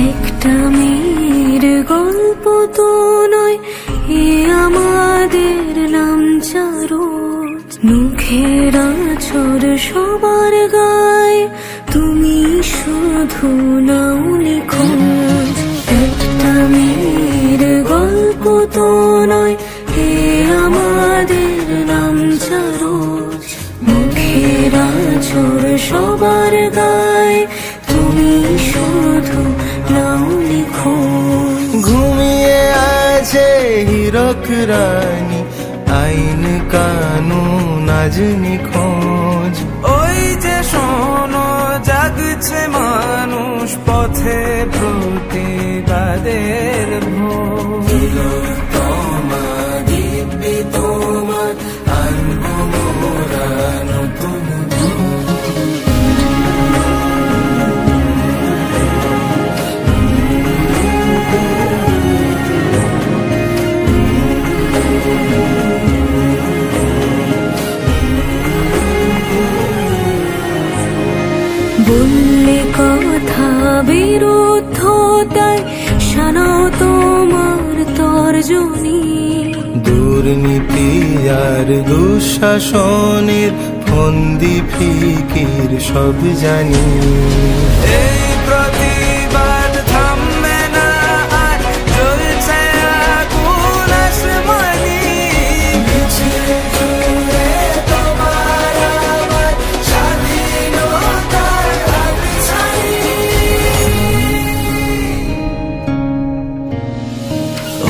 একটা মেয়ের গল্প তো নয়, এ আমাদের নাম চারুচ। মুখের আঁচড় সবার গায়ে, তুমি শুধু নাও নিখোঁজ। একটা মেয়ের গল্প তো নয়, এ আমাদের নাম চারুচ। মুখের আঁচড় সবার গায়ে, তুমি শুধু নাও নিখোঁজ। ঘুমিয়ে আছে হীরক রানী, আইন কানুন আজ নিখোঁজ। ওই যে শোনো জাগছে মানুষ, পথে প্রতিবাদের ভোজ। দিব্যি তোমার আনবো মোরা নতুন। বললে কথা বিরুদ্ধতায়, শানাও তোমার তর্জনী। দুর্নীতি আর দুঃশাসনের ফন্দি ফিকির সব জানি। এই প্রতিবাদ থামবে না আর, জ্বলছে আগুন আসমানি। তোমার আমার স্বাধীনতার হাতছানি।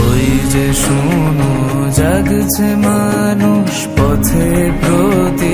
ওই যে শোনো জাগছে মানুষ, পথে প্রতি